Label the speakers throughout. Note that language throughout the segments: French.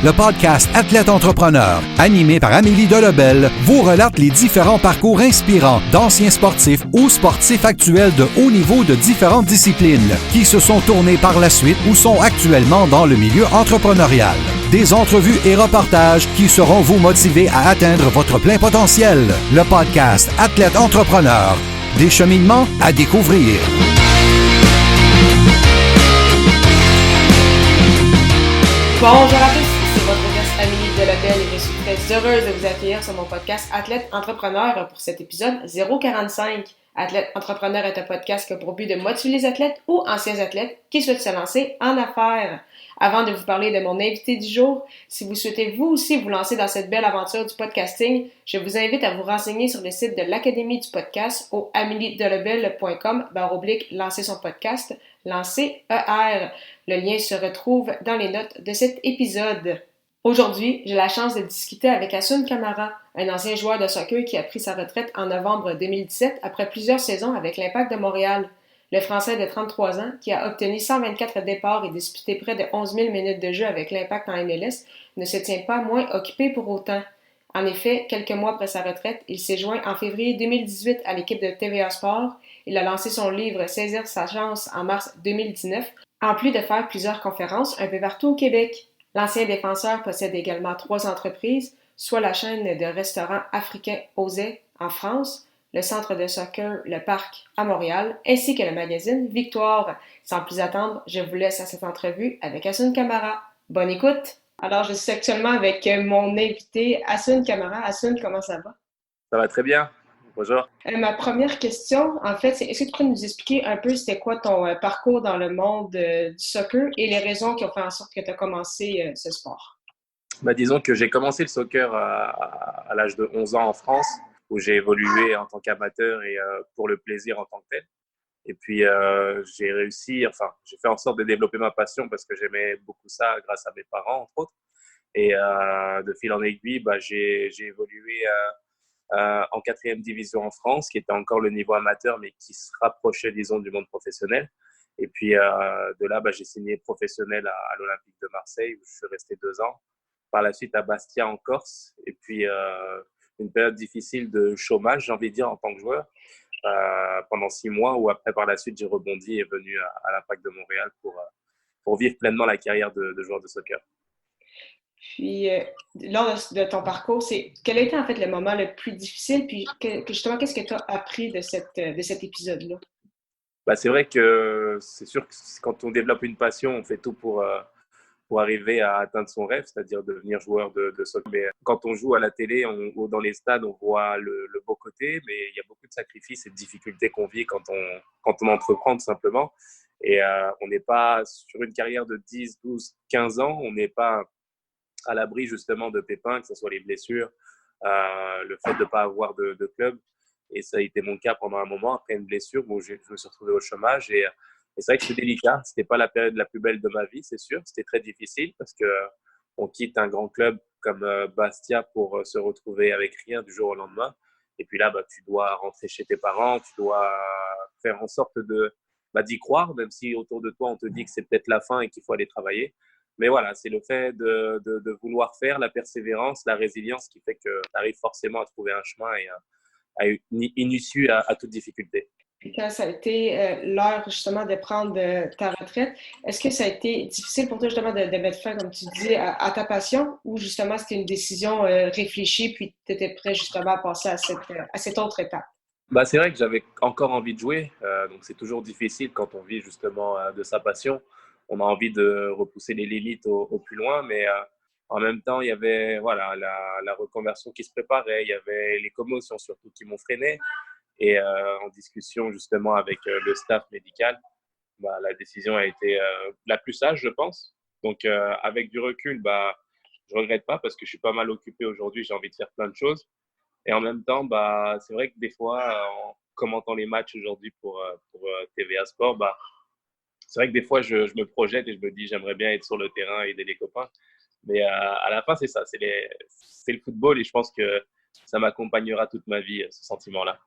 Speaker 1: Le podcast Athlète Entrepreneur, animé par Amélie Delobel, vous relate les différents parcours inspirants d'anciens sportifs ou sportifs actuels de haut niveau de différentes disciplines qui se sont tournés par la suite ou sont actuellement dans le milieu entrepreneurial. Des entrevues et reportages qui sauront vous motiver à atteindre votre plein potentiel. Le podcast Athlète Entrepreneur, des cheminements à découvrir.
Speaker 2: Bonjour à tous, c'est votre hôtesse Amélie Delobel et je suis très heureuse de vous accueillir sur mon podcast Athlète Entrepreneur pour cet épisode 045. Athlète Entrepreneur est un podcast qui a pour but de motiver les athlètes ou anciens athlètes qui souhaitent se lancer en affaires. Avant de vous parler de mon invité du jour, si vous souhaitez vous aussi vous lancer dans cette belle aventure du podcasting, je vous invite à vous renseigner sur le site de l'Académie du podcast au ameliedelobel.com/lancer son podcast, lancer ER. Le lien se retrouve dans les notes de cet épisode. Aujourd'hui, j'ai la chance de discuter avec Hassoun Camara, un ancien joueur de soccer qui a pris sa retraite en novembre 2017 après plusieurs saisons avec l'Impact de Montréal. Le Français de 33 ans, qui a obtenu 124 départs et disputé près de 11 000 minutes de jeu avec l'Impact en MLS, ne se tient pas moins occupé pour autant. En effet, quelques mois après sa retraite, il s'est joint en février 2018 à l'équipe de TVA Sport. Il a lancé son livre « Saisir sa chance » en mars 2019, en plus de faire plusieurs conférences un peu partout au Québec. L'ancien défenseur possède également 3 entreprises, soit la chaîne de restaurants africains Osez en France, le centre de soccer Le Parc à Montréal, ainsi que le magazine Victoire. Sans plus attendre, je vous laisse à cette entrevue avec Hassoun Camara. Bonne écoute! Alors, je suis actuellement avec mon invité Hassoun Camara. Hassoun, comment ça va?
Speaker 3: Ça va très bien. Bonjour.
Speaker 2: Ma première question, en fait, c'est est-ce que tu pourrais nous expliquer un peu c'était quoi ton parcours dans le monde du soccer et les raisons qui ont fait en sorte que tu as commencé ce sport?
Speaker 3: Disons que j'ai commencé le soccer à l'âge de 11 ans en France, où j'ai évolué en tant qu'amateur et pour le plaisir en tant que tel. Et puis, j'ai fait en sorte de développer ma passion parce que j'aimais beaucoup ça grâce à mes parents, entre autres. Et de fil en aiguille, j'ai évolué en 4e division en France, qui était encore le niveau amateur, mais qui se rapprochait, disons, du monde professionnel. Et puis, de là, j'ai signé professionnel à l'Olympique de Marseille, où je suis resté 2 ans. Par la suite, à Bastia, en Corse. Et puis, une période difficile de chômage, j'ai envie de dire, en tant que joueur, pendant 6 mois, où après, par la suite, j'ai rebondi et venu à l'Impact de Montréal pour vivre pleinement la carrière de joueur de soccer.
Speaker 2: Puis, lors de ton parcours, quel a été en fait le moment le plus difficile? Puis, justement, qu'est-ce que tu as appris de cet épisode-là?
Speaker 3: C'est vrai que c'est sûr que quand on développe une passion, on fait tout pour arriver à atteindre son rêve, c'est-à-dire devenir joueur de soccer. Mais quand on joue à la télé ou dans les stades, on voit le beau côté, mais il y a beaucoup de sacrifices et de difficultés qu'on vit quand on entreprend tout simplement. Et on n'est pas sur une carrière de 10, 12, 15 ans, on n'est pas à l'abri justement de pépins, que ce soit les blessures, le fait de ne pas avoir de club. Et ça a été mon cas pendant un moment, après une blessure où je me suis retrouvé au chômage. Et c'est vrai que c'était délicat. Ce n'était pas la période la plus belle de ma vie, c'est sûr. C'était très difficile parce qu'on quitte un grand club comme Bastia pour se retrouver avec rien du jour au lendemain. Et puis là, tu dois rentrer chez tes parents, tu dois faire en sorte d'y croire, même si autour de toi, on te dit que c'est peut-être la fin et qu'il faut aller travailler. Mais voilà, c'est le fait de vouloir faire, la persévérance, la résilience qui fait que tu arrives forcément à trouver un chemin et à une issue à toute difficulté.
Speaker 2: Quand ça a été l'heure justement de prendre ta retraite, est-ce que ça a été difficile pour toi justement de mettre fin, comme tu dis, à ta passion ou justement c'était une décision réfléchie puis tu étais prêt justement à passer à cette autre étape?
Speaker 3: C'est vrai que j'avais encore envie de jouer, donc c'est toujours difficile quand on vit justement de sa passion. On a envie de repousser les limites au plus loin, mais en même temps, il y avait la reconversion qui se préparait, il y avait les commotions surtout qui m'ont freiné. Et en discussion justement avec le staff médical, la décision a été la plus sage, je pense. Donc, avec du recul, je regrette pas parce que je suis pas mal occupé aujourd'hui, j'ai envie de faire plein de choses. Et en même temps, c'est vrai que des fois, en commentant les matchs aujourd'hui pour TVA Sport, c'est vrai que des fois, je me projette et je me dis j'aimerais bien être sur le terrain et aider les copains. Mais à la fin, c'est ça, c'est le football et je pense que ça m'accompagnera toute ma vie, ce sentiment-là.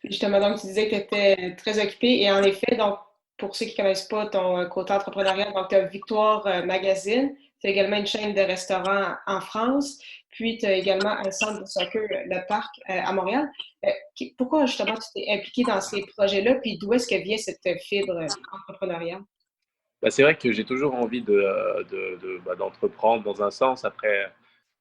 Speaker 2: Justement, donc tu disais que tu étais très occupé et en effet, donc pour ceux qui ne connaissent pas ton côté entrepreneurial, donc tu as Victoire Magazine, tu as également une chaîne de restaurants en France, puis tu as également un centre de soccer, le Parc, à Montréal. Pourquoi justement tu t'es impliqué dans ces projets-là, puis d'où est-ce que vient cette fibre entrepreneuriale?
Speaker 3: Bah, c'est vrai que j'ai toujours envie d'entreprendre dans un sens. Après,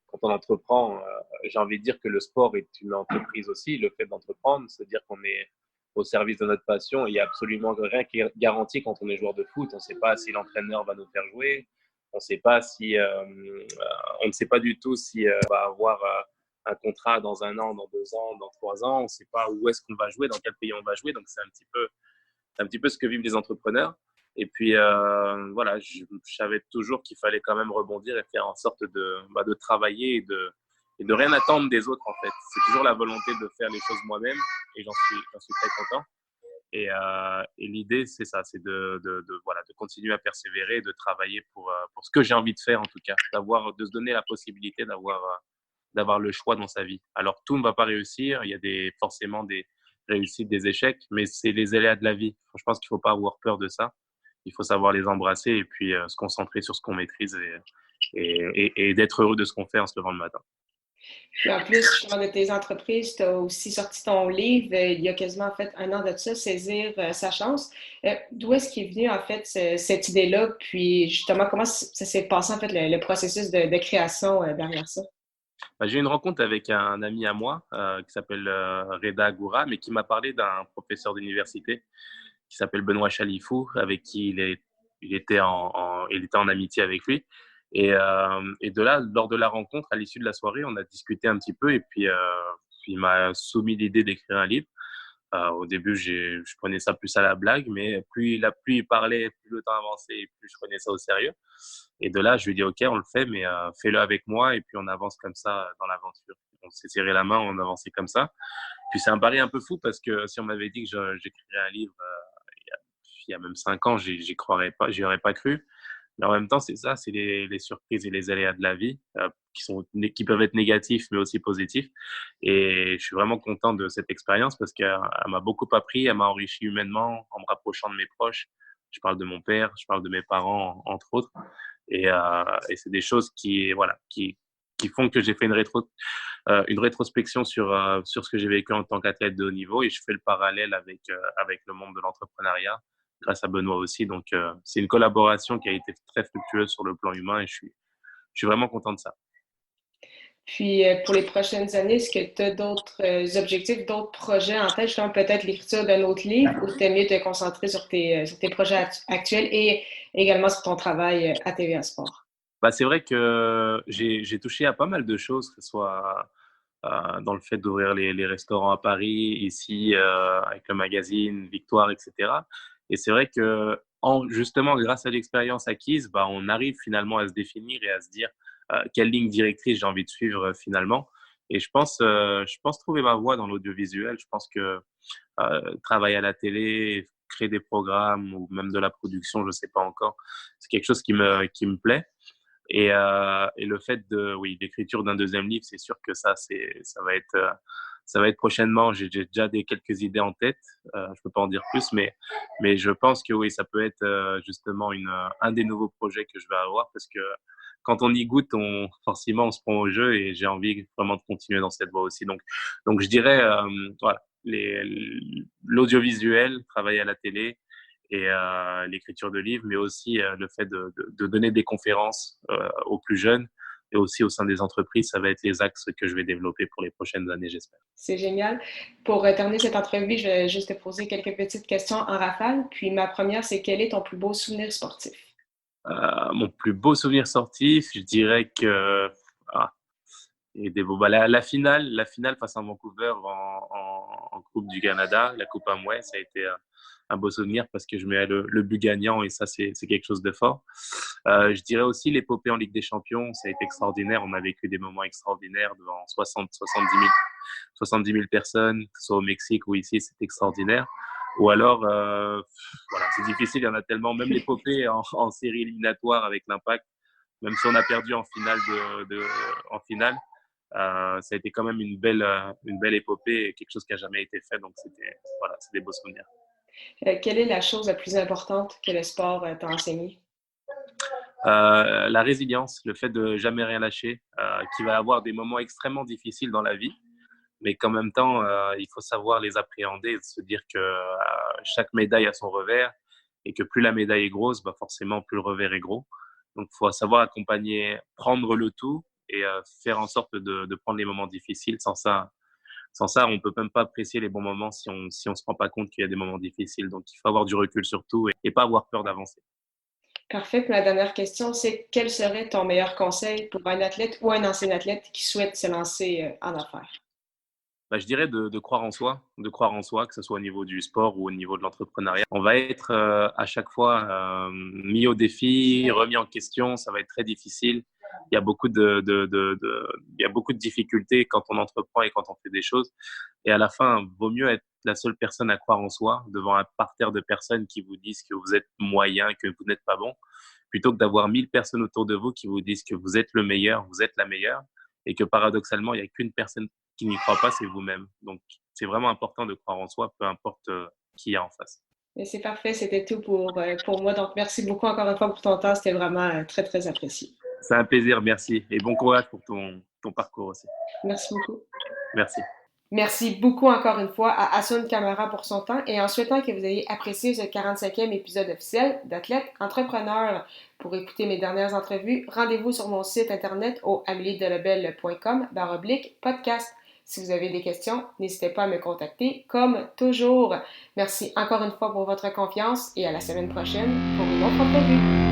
Speaker 3: quand on entreprend, j'ai envie de dire que le sport est une entreprise aussi, le fait d'entreprendre, c'est-à-dire qu'on est au service de notre passion. Il n'y a absolument rien qui est garanti quand on est joueur de foot. On ne sait pas si l'entraîneur va nous faire jouer. On sait pas si, on ne sait pas du tout si on va avoir un contrat dans 1 an, dans 2 ans, dans 3 ans. On ne sait pas où est-ce qu'on va jouer, dans quel pays on va jouer. Donc, c'est un petit peu ce que vivent les entrepreneurs. Et puis, voilà, je savais toujours qu'il fallait quand même rebondir et faire en sorte de travailler et de rien attendre des autres, en fait. C'est toujours la volonté de faire les choses moi-même et j'en suis très content. Et l'idée, c'est ça, c'est voilà, de continuer à persévérer et de travailler pour ce que j'ai envie de faire, en tout cas, de se donner la possibilité d'avoir le choix dans sa vie. Alors, tout ne va pas réussir. Il y a forcément des réussites, des échecs, mais c'est les aléas de la vie. Je pense qu'il ne faut pas avoir peur de ça. Il faut savoir les embrasser et puis se concentrer sur ce qu'on maîtrise et d'être heureux de ce qu'on fait en se levant le matin.
Speaker 2: Puis en plus, justement, de tes entreprises, tu as aussi sorti ton livre il y a quasiment en fait 1 an de ça, Saisir sa chance. D'où est-ce qu'est venu en fait cette idée-là? Puis justement, comment ça s'est passé en fait le processus de création derrière ça?
Speaker 3: Bah, j'ai eu une rencontre avec un ami à moi qui s'appelle Reda Goura, mais qui m'a parlé d'un professeur d'université qui s'appelle Benoît Chalifou, avec qui il était en amitié avec lui. Et de là, lors de la rencontre, à l'issue de la soirée, on a discuté un petit peu et puis il m'a soumis l'idée d'écrire un livre. Au début, je prenais ça plus à la blague, mais plus il parlait, plus le temps avançait et plus je prenais ça au sérieux. Et de là, je lui ai dit, OK, on le fait, mais fais-le avec moi et puis on avance comme ça dans l'aventure. On s'est serré la main, on avançait comme ça. Puis c'est un pari un peu fou parce que si on m'avait dit que j'écrirais un livre il y a même 5 ans, j'y croirais pas, j'y aurais pas cru. Mais en même temps, c'est ça, c'est les surprises et les aléas de la vie qui peuvent être négatifs, mais aussi positifs. Et je suis vraiment content de cette expérience parce qu'elle m'a beaucoup appris, elle m'a enrichi humainement en me rapprochant de mes proches. Je parle de mon père, je parle de mes parents, entre autres. Et c'est des choses voilà, qui font que j'ai fait une rétrospection sur ce que j'ai vécu en tant qu'athlète de haut niveau et je fais le parallèle avec le monde de l'entrepreneuriat grâce à Benoît aussi. Donc, c'est une collaboration qui a été très fructueuse sur le plan humain et je suis vraiment content de ça.
Speaker 2: Puis pour les prochaines années, est-ce que tu as d'autres objectifs, d'autres projets en tête, justement peut-être l'écriture d'un autre livre ou t'aimes mieux te concentrer sur tes projets actuels et également sur ton travail à TVA Sport?
Speaker 3: Bah, c'est vrai que j'ai touché à pas mal de choses, que ce soit dans le fait d'ouvrir les restaurants à Paris, ici, avec le magazine Victoire, etc. Et c'est vrai que justement, grâce à l'expérience acquise, bah, on arrive finalement à se définir et à se dire quelle ligne directrice j'ai envie de suivre finalement. Et je pense trouver ma voie dans l'audiovisuel. Je pense que travailler à la télé, créer des programmes ou même de la production, je ne sais pas encore, c'est quelque chose qui me plaît. Et le fait oui, l'écriture d'un deuxième livre, c'est sûr que ça va être prochainement. J'ai déjà quelques idées en tête. Je peux pas en dire plus, mais je pense que oui, ça peut être justement un des nouveaux projets que je vais avoir parce que quand on y goûte, forcément, on se prend au jeu et j'ai envie vraiment de continuer dans cette voie aussi. Donc je dirais, voilà, l'audiovisuel, travailler à la télé, et l'écriture de livres, mais aussi le fait de donner des conférences aux plus jeunes et aussi au sein des entreprises, ça va être les axes que je vais développer pour les prochaines années, j'espère.
Speaker 2: C'est génial. Pour terminer cette entrevue, je vais juste te poser quelques petites questions en rafale. Puis ma première, c'est quel est ton plus beau souvenir sportif?
Speaker 3: Mon plus beau souvenir sportif, je dirais que et bah, la finale face à Vancouver en Coupe du Canada, la Coupe Amway, ça a été un beau souvenir parce que je mets le but gagnant et ça, c'est quelque chose de fort. Je dirais aussi l'épopée en Ligue des Champions, ça a été extraordinaire. On a vécu des moments extraordinaires devant 70 000 personnes, que ce soit au Mexique ou ici, c'est extraordinaire. Ou alors, voilà, c'est difficile, il y en a tellement. Même l'épopée en série éliminatoire avec l'Impact, même si on a perdu en finale, ça a été quand même une belle épopée et quelque chose qui n'a jamais été fait. Donc, c'est des beaux souvenirs.
Speaker 2: Quelle est la chose la plus importante que le sport t'a enseigné?
Speaker 3: La résilience, le fait de jamais rien lâcher, qu'il va y avoir des moments extrêmement difficiles dans la vie, mais qu'en même temps, il faut savoir les appréhender et se dire que chaque médaille a son revers et que plus la médaille est grosse, bah forcément, plus le revers est gros. Donc, il faut savoir accompagner, prendre le tout et faire en sorte de prendre les moments difficiles. Sans ça, on peut même pas apprécier les bons moments si on se rend pas compte qu'il y a des moments difficiles. Donc, il faut avoir du recul sur tout et pas avoir peur d'avancer.
Speaker 2: Parfait. Puis ma dernière question, c'est quel serait ton meilleur conseil pour un athlète ou un ancien athlète qui souhaite se lancer en affaires?
Speaker 3: Bah, je dirais de croire en soi, que ce soit au niveau du sport ou au niveau de l'entrepreneuriat. On va être à chaque fois mis au défi, remis en question, ça va être très difficile. Il y a beaucoup il y a beaucoup de difficultés quand on entreprend et quand on fait des choses. Et à la fin, vaut mieux être la seule personne à croire en soi devant un parterre de personnes qui vous disent que vous êtes moyen, que vous n'êtes pas bon, plutôt que d'avoir 1000 personnes autour de vous qui vous disent que vous êtes le meilleur, vous êtes la meilleure, et que paradoxalement, il n'y a qu'une personne qui n'y croit pas, c'est vous-même. Donc, c'est vraiment important de croire en soi, peu importe qui il y a en face.
Speaker 2: Mais c'est parfait, c'était tout pour moi. Donc, merci beaucoup encore une fois pour ton temps. C'était vraiment très, très apprécié.
Speaker 3: C'est un plaisir, merci. Et bon courage pour ton parcours aussi.
Speaker 2: Merci beaucoup.
Speaker 3: Merci.
Speaker 2: Merci beaucoup encore une fois à Hassoun Camara pour son temps et en souhaitant que vous ayez apprécié ce 45e épisode officiel d'Athlète Entrepreneur. Pour écouter mes dernières entrevues, rendez-vous sur mon site internet au ameliedelebel.com/podcast. Si vous avez des questions, n'hésitez pas à me contacter comme toujours. Merci encore une fois pour votre confiance et à la semaine prochaine pour une autre entrevue.